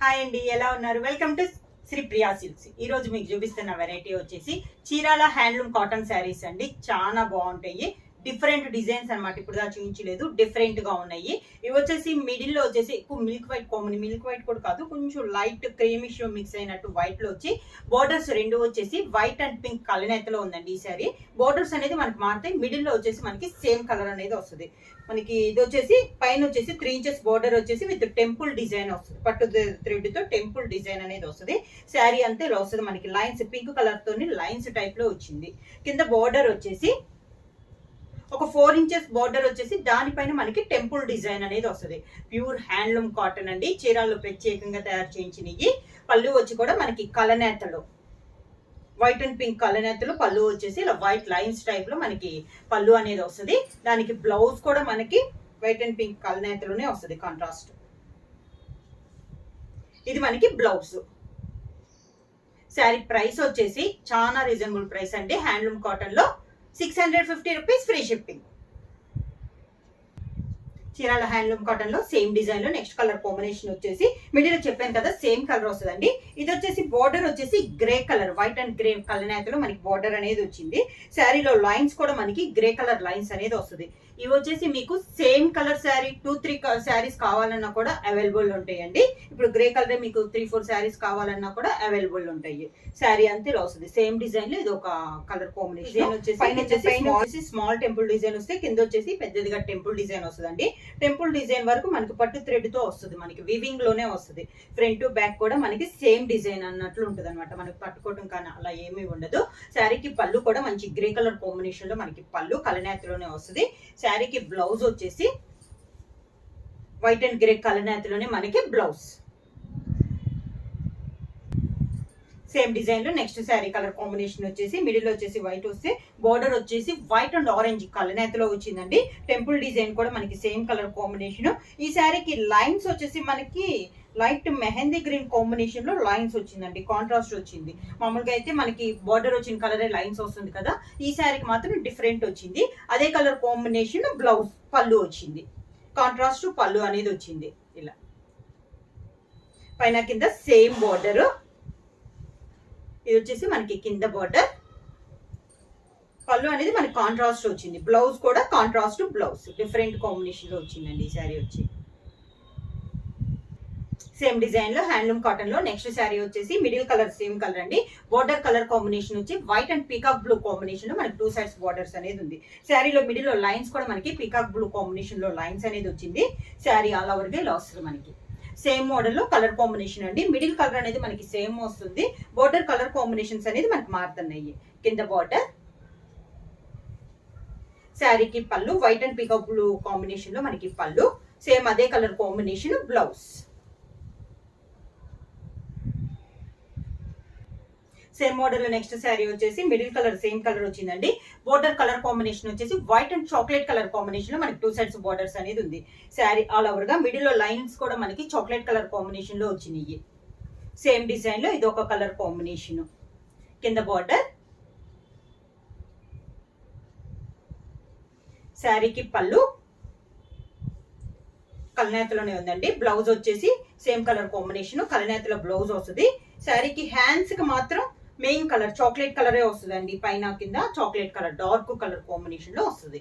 Hi అండి, ఎలా ఉన్నారు? Welcome to Sri Priya silks. ఈ రోజు మీకు చూపిస్తున్న వెరైటీ వచ్చేసి చీరాల హ్యాండ్లూమ్ కాటన్ శారీస్ అండి. చాలా బాగుంటాయి. డిఫరెంట్ డిజైన్స్ అనమాట. ఇప్పుడు దా చూపించలేదు, డిఫరెంట్ గా ఉన్నాయి. ఇవి వచ్చేసి మిడిల్ లో వచ్చేసి ఎక్కువ milk white common, milk white కూడా కాదు, కొంచెం లైట్ క్రీమిష్ మిక్స్ అయినట్టు వైట్ లో వచ్చి బోర్డర్స్ రెండు వచ్చేసి వైట్ అండ్ పింక్ కలనేతలో ఉందండి ఈ సారీ. బోర్డర్స్ అనేది మనకి మారుతాయి. మిడిల్ లో వచ్చేసి మనకి సేమ్ కలర్ అనేది వస్తుంది. మనకి ఇది వచ్చేసి పైన వచ్చేసి 3 ఇంచెస్ బోర్డర్ వచ్చేసి విత్ టెంపుల్ డిజైన్ వస్తుంది. పట్టు థ్రెడ్ తో టెంపుల్ డిజైన్ అనేది వస్తుంది. శారీ అంతే ఇలా వస్తుంది. మనకి లైన్స్ పింక్ కలర్ తోని లైన్స్ టైప్ లో వచ్చింది. కింద బోర్డర్ వచ్చేసి ఒక 4 ఇంచెస్ బోర్డర్ వచ్చేసి దానిపైన మనకి టెంపుల్ డిజైన్ అనేది వస్తుంది. ప్యూర్ హ్యాండ్లూమ్ కాటన్ అండి. చీరాల్లో ప్రత్యేకంగా తయారు చేయించినవి. పళ్ళు వచ్చి కూడా మనకి కలనేతలు వైట్ అండ్ పింక్ కలనేతలు, పళ్ళు వచ్చేసి ఇలా వైట్ లైన్స్ టైప్ లో మనకి పళ్ళు అనేది వస్తుంది. దానికి బ్లౌజ్ కూడా మనకి వైట్ అండ్ పింక్ కలనేతలోనే వస్తుంది కాంట్రాస్ట్. ఇది మనకి బ్లౌజ్. శారీ ప్రైస్ వచ్చేసి చాలా రీజనబుల్ ప్రైస్ అండి. హ్యాండ్లూమ్ కాటన్ లో 650 rupees free shipping. Chirala handloom cotton లో సేమ్ డిజైన్ లో నెక్స్ట్ కలర్ కాంబినేషన్ వచ్చేసి మిడిల్ చెప్పాను కదా సేమ్ కలర్ వస్తుందండి. ఇది వచ్చేసి బోర్డర్ వచ్చేసి grey colour, white and grey కలనేతలో మనకి బోర్డర్ అనేది వచ్చింది. శారీలో లైన్స్ కూడా మనకి గ్రే కలర్ లైన్స్ అనేది వస్తుంది. ఇవి వచ్చేసి మీకు సేమ్ కలర్ శారీ 2-3 శారీస్ కావాలన్నా కూడా అవైలబుల్ ఉంటాయండి. ఇప్పుడు గ్రే కలర్ మీకు 3-4 శారీస్ కావాలన్నా కూడా అవైలబుల్ ఉంటాయి. శారీ అంతే ఇలా వస్తుంది. సేమ్ డిజైన్ లో ఇది ఒక కలర్ కాంబినేషన్ వచ్చేసి స్మాల్ టెంపుల్ డిజైన్ వస్తే కింద వచ్చేసి పెద్దదిగా టెంపుల్ డిజైన్ వస్తుందండి. టెంపుల్ డిజైన్ వరకు మనకి పట్టు థ్రెడ్ తో వస్తుంది. మనకి వివింగ్ లోనే వస్తుంది. ఫ్రంట్ బ్యాక్ కూడా మనకి సేమ్ డిజైన్ అన్నట్లు ఉంటుంది అనమాట. మనకి పట్టుకోవటం కానీ అలా ఏమీ ఉండదు. శారీకి పళ్ళు కూడా మంచి గ్రే కలర్ కాంబినేషన్ లో మనకి పళ్ళు కలనేతలోనే వస్తుంది. శారీకి బ్లౌజ్ వచ్చేసి వైట్ అండ్ గ్రే కలనేతలోనే మనకి బ్లౌజ్. సేమ్ డిజైన్ లో నెక్స్ట్ శారీ కలర్ కాంబినేషన్ వచ్చేసి మిడిల్ వచ్చేసి వైట్ వస్తే బోర్డర్ వచ్చేసి వైట్ అండ్ ఆరెంజ్ కలనేతలో వచ్చిందండి. టెంపుల్ డిజైన్ కూడా మనకి సేమ్ కలర్ కాంబినేషన్. ఈ శారీకి లైన్స్ వచ్చేసి మనకి లైట్ మెహందీ గ్రీన్ కాంబినేషన్ లో లైన్స్ వచ్చిందండి. కాంట్రాస్ట్ వచ్చింది. మామూలుగా అయితే మనకి బోర్డర్ వచ్చిన కలరే లైన్స్ వస్తుంది కదా, ఈ శారీకి మాత్రం డిఫరెంట్ వచ్చింది. అదే కలర్ కాంబినేషన్ బ్లౌజ్ పళ్ళు వచ్చింది. కాంట్రాస్ట్ పళ్ళు అనేది వచ్చింది. ఇలా పైన కింద సేమ్ బోర్డర్. ఇది వచ్చేసి మనకి కింద బోర్డర్, పళ్ళు అనేది మనకి కాంట్రాస్ట్ వచ్చింది. బ్లౌజ్ కూడా కాంట్రాస్ట్ బ్లౌజ్ డిఫరెంట్ కాంబినేషన్ లో వచ్చిందండి ఈ శారీ వచ్చి. సేమ్ డిజైన్ లో హ్యాండ్లూమ్ కాటన్ లో నెక్స్ట్ శారీ వచ్చేసి మిడిల్ కలర్ సేమ్ కలర్ అండి. బోర్డర్ కలర్ కాంబినేషన్ వచ్చి white and peacock blue combination లో మనకి 2 సైడ్స్ బోర్డర్స్ అనేది ఉంది. శారీలో మిడిల్ లో లైన్స్ కూడా మనకి పీకాక్ బ్లూ కాంబినేషన్ లో లైన్స్ అనేది వచ్చింది. శారీ ఆల్ ఓవర్ గా ఇలా వస్తుంది మనకి. సేమ్ మోడల్ లో కలర్ కాంబినేషన్ అండి. మిడిల్ కలర్ అనేది మనకి సేమ్ వస్తుంది. బోర్డర్ కలర్ కాంబినేషన్స్ అనేది మనకి మారుతున్నాయి. కింద బోర్డర్, శారీకి పళ్ళు white and peacock blue combination లో మనకి పళ్ళు. సేమ్ అదే colour combination blouse. Same model లో నెక్స్ట్ శారీ వచ్చేసి మిడిల్ కలర్ సేమ్ కలర్ వచ్చిందండి. బోర్డర్ కలర్ కాంబినేషన్ వచ్చేసి white and chocolate colour combination లో మనకి 2 సైడ్స్ బోర్డర్స్ అనేది ఉంది. శారీ ఆల్ ఓవర్ గా మిడిల్ లో లైన్స్ కూడా మనకి చాక్లెట్ కలర్ కాంబినేషన్ లో వచ్చినాయి. సేమ్ డిజైన్ లో ఇది ఒక కలర్ కాంబినేషన్. కింద బోర్డర్, శారీకి పళ్ళు కలనేతలోనే ఉందండి. బ్లౌజ్ వచ్చేసి సేమ్ కలర్ కాంబినేషన్ కలనేతలో బ్లౌజ్ వస్తుంది. శారీకి హ్యాండ్స్ కి మాత్రం మెయిన్ కలర్ చాక్లెట్ కలరే వస్తుందండి. పైన కింద chocolate colour dark colour combination లో వస్తుంది.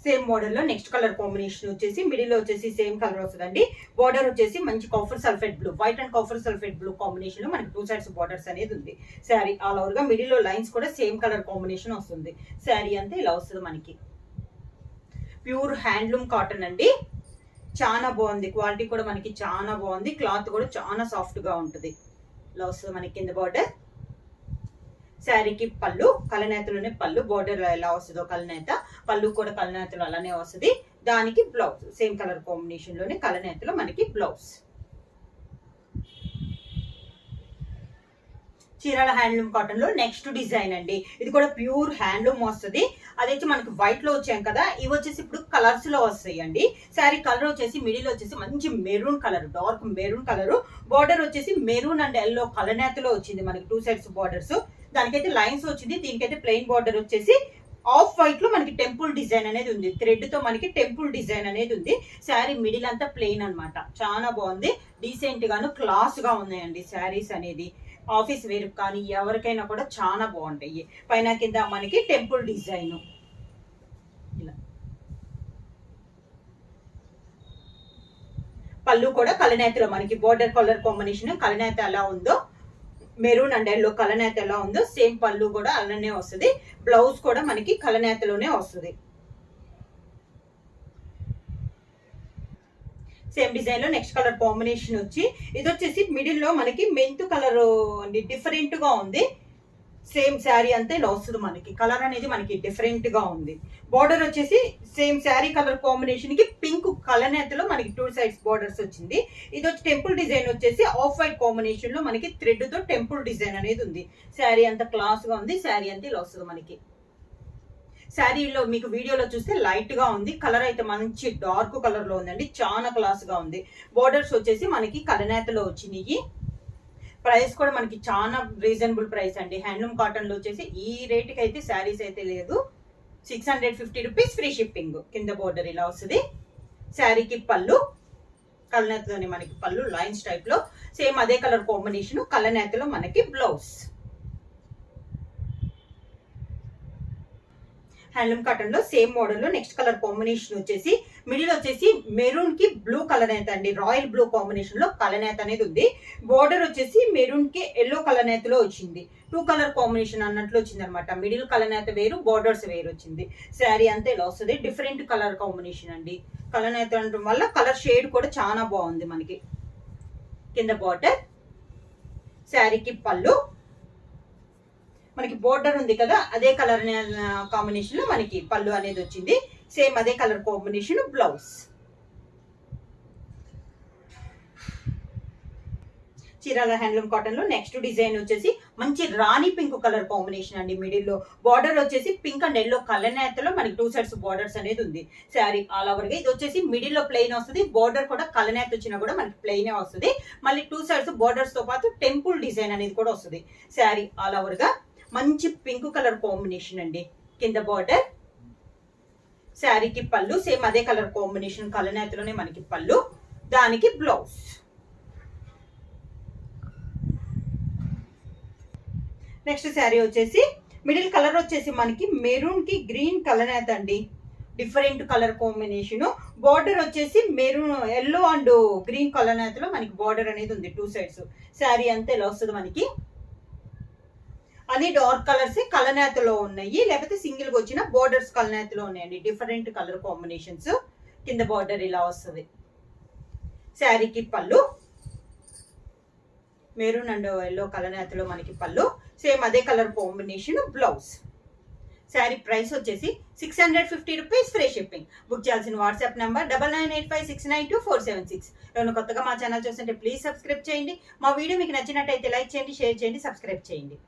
సేమ్ మోడల్ లో నెక్స్ట్ కలర్ కాంబినేషన్ వచ్చేసి మిడిల్ లో వచ్చేసి సేమ్ కలర్ వస్తుందండి. బోర్డర్ వచ్చేసి మంచి copper sulphate blue, white and copper sulphate blue combination లో మనకి 2 సైడ్స్ బోర్డర్స్ అనేది ఉంది. శారీ ఆల్ ఓవర్ గా మిడిల్ లో లైన్స్ కూడా సేమ్ కలర్ కాంబినేషన్ వస్తుంది. శారీ అంతా ఇలా వస్తుంది మనకి. ప్యూర్ హ్యాండ్లూమ్ కాటన్ అండి. చాలా బాగుంది. క్వాలిటీ కూడా మనకి చాలా బాగుంది. క్లాత్ కూడా చాలా సాఫ్ట్ గా ఉంటుంది. ఇలా వస్తుంది మనకి కింద బోర్డర్. శారీకి పళ్ళు కలనేతలోనే పళ్ళు, బోర్డర్ ఎలా వస్తుందో కలనేత, పళ్ళు కూడా కలనేతలు అలానే వస్తుంది. దానికి బ్లౌజ్ సేమ్ కలర్ కాంబినేషన్ లోనే కలనేతలో మనకి బ్లౌజ్. చీరాల హ్యాండ్లూమ్ కాటన్ లో నెక్స్ట్ డిజైన్ అండి. ఇది కూడా ప్యూర్ హ్యాండ్లూమ్ వస్తుంది. అదైతే మనకి వైట్ లో వచ్చాం కదా, ఇవి వచ్చేసి ఇప్పుడు కలర్స్ లో వస్తాయి అండి. శారీ కలర్ వచ్చేసి మిడిల్ వచ్చేసి మంచి maroon colour, dark maroon colour. Border వచ్చేసి మెరూన్ అండ్ ఎల్లో కలనేతలో వచ్చింది మనకి 2 సైడ్స్ బోర్డర్స్. దానికైతే లైన్స్ వచ్చింది. దీనికైతే ప్లెయిన్ బోర్డర్ వచ్చేసి ఆఫ్ వైట్ లో మనకి టెంపుల్ డిజైన్ అనేది ఉంది, థ్రెడ్ తో మనకి టెంపుల్ డిజైన్ అనేది ఉంది. శారీ మిడిల్ అంతా ప్లెయిన్ అన్నమాట. చాలా బాగుంది, డీసెంట్ గాను క్లాస్ గా ఉన్నాయండి శారీస్ అనేది. ఆఫీస్ వేర్ కానీ ఎవరికైనా కూడా చాలా బాగుంటాయి. పైన కింద మనకి టెంపుల్ డిజైన్ ఇలా. పళ్ళు కూడా కలనేతలో మనకి బోర్డర్ కలర్ కాంబినేషన్, కలనేత ఎలా ఉందో మెరూన్ అండ్ ఎల్లో కలనేత ఎలా ఉందో సేమ్ పళ్ళు కూడా అలానే వస్తుంది. బ్లౌజ్ కూడా మనకి కలనేతలోనే వస్తుంది. సేమ్ డిజైన్ లో నెక్స్ట్ కలర్ కాంబినేషన్ వచ్చి ఇది వచ్చేసి మిడిల్ లో మనకి మెంతు కలర్ అండి, డిఫరెంట్ గా ఉంది. సేమ్ శారీ అంతే ఇలా వస్తుంది మనకి. కలర్ అనేది మనకి డిఫరెంట్ గా ఉంది. బార్డర్ వచ్చేసి సేమ్ శారీ కలర్ కాంబినేషన్ కి పింక్ కలనేతలో మనకి 2 సైడ్స్ బార్డర్స్ వచ్చింది. ఇది వచ్చి టెంపుల్ డిజైన్ వచ్చేసి ఆఫ్ వైట్ కాంబినేషన్ లో మనకి థ్రెడ్ తో టెంపుల్ డిజైన్ అనేది ఉంది. శారీ అంత క్లాస్ గా ఉంది. శారీ అంతా ఇలా వస్తుంది మనకి. శారీలో మీకు వీడియోలో చూస్తే లైట్ గా ఉంది, కలర్ అయితే మంచి డార్క్ కలర్ లో ఉందండి, చాలా క్లాస్ గా ఉంది. బోర్డర్స్ వచ్చేసి మనకి కలనేతలో వచ్చినాయి. ప్రైస్ కూడా మనకి చాలా రీజనబుల్ ప్రైస్ అండి. హ్యాండ్లూమ్ కాటన్ లో వచ్చేసి ఈ రేట్ కి అయితే శారీస్ అయితే లేదు. 650 రూపీస్ ఫ్రీ షిప్పింగ్. కింద బోర్డర్ ఇలా వస్తుంది. శారీకి పళ్ళు కలనేతలోనే మనకి పళ్ళు లైన్స్ టైప్ లో సేమ్ అదే కలర్ కాంబినేషన్. కలనేతలో మనకి బ్లౌజ్. హ్యాండ్లూమ్ కాటన్ లో సేమ్ మోడల్ లో నెక్స్ట్ కలర్ కాంబినేషన్ వచ్చేసి మిడిల్ వచ్చేసి మెరూన్ కి బ్లూ కలనేత అండి, రాయల్ బ్లూ కాంబినేషన్ లో కలనేత అనేది ఉంది. బోర్డర్ వచ్చేసి మెరూన్ కి ఎల్లో కలనేతలో వచ్చింది. 2 కలర్ కాంబినేషన్ అన్నట్లు వచ్చింది అనమాట. మిడిల్ కలనేత వేరు, బోర్డర్స్ వేరు వచ్చింది. శారీ అంతా ఇలా వస్తుంది. డిఫరెంట్ కలర్ కాంబినేషన్ అండి. కలనేత అనడం వల్ల కలర్ షేడ్ కూడా చాలా బాగుంది మనకి. కింద బోర్డర్, శారీకి పళ్ళు మనకి బోర్డర్ ఉంది కదా అదే కలర్ కాంబినేషన్ లో మనకి పళ్ళు అనేది వచ్చింది. సేమ్ అదే colour combination blouse. Chirala handloom cotton లో నెక్స్ట్ డిజైన్ వచ్చేసి మంచి రాణి పింక్ కలర్ కాంబినేషన్ అండి. మిడిల్ లో బార్డర్ వచ్చేసి పింక్ అండ్ ఎల్లో కలనేతలో మనకి 2 సైడ్స్ బార్డర్స్ అనేది ఉంది. శారీ ఆల్ ఓవర్ గా ఇది వచ్చేసి మిడిల్ లో ప్లెయిన్ వస్తుంది. బార్డర్ కూడా కలనేత వచ్చినా కూడా మనకి ప్లెయిన్ వస్తుంది. మళ్ళీ 2 సైడ్స్ బార్డర్స్ తో పాటు టెంపుల్ డిజైన్ అనేది కూడా వస్తుంది. శారీ ఆల్ ఓవర్ గా మంచి పింక్ కలర్ కాంబినేషన్ అండి. కింద బార్డర్, శారీకి పళ్ళు సేమ్ అదే కలర్ కాంబినేషన్ కలనేతలోనే మనకి పళ్ళు, దానికి బ్లౌజ్. నెక్స్ట్ శారీ వచ్చేసి మిడిల్ కలర్ వచ్చేసి మనకి మెరూన్ కి గ్రీన్ కలనేత అండి, డిఫరెంట్ కలర్ కాంబినేషన్. బార్డర్ వచ్చేసి మెరూన్ ఎల్లో అండ్ గ్రీన్ కలనేతలో మనకి బార్డర్ అనేది ఉంది 2 సైడ్స్. శారీ అంతా ఇలా వస్తుంది మనకి. అన్ని డార్క్ కలర్స్ కలనేతలో ఉన్నాయి, లేకపోతే సింగిల్ గా వచ్చిన బోర్డర్స్ కలనేతలో ఉన్నాయండి. Different colour combinations. కింద బార్డర్ ఇలా వస్తుంది. శారీకి పళ్ళు మెరూన్ అండ్ ఎల్లో కలనేతలో మనకి పళ్ళు, సేమ్ అదే colour combination blouse. Sari price వచ్చేసి 650 రూపీస్ ఫ్రీ షిప్పింగ్. బుక్ చేయాల్సిన వాట్సాప్ నెంబర్ 9985692476. ఎవరైనా కొత్తగా మా ఛానల్ చూస్తుంటే ప్లీజ్ సబ్స్క్రైబ్ చేయండి. మా వీడియో మీకు నచ్చినట్టయితే లైక్ చేయండి, షేర్ చేయండి, సబ్స్క్రైబ్ చేయండి.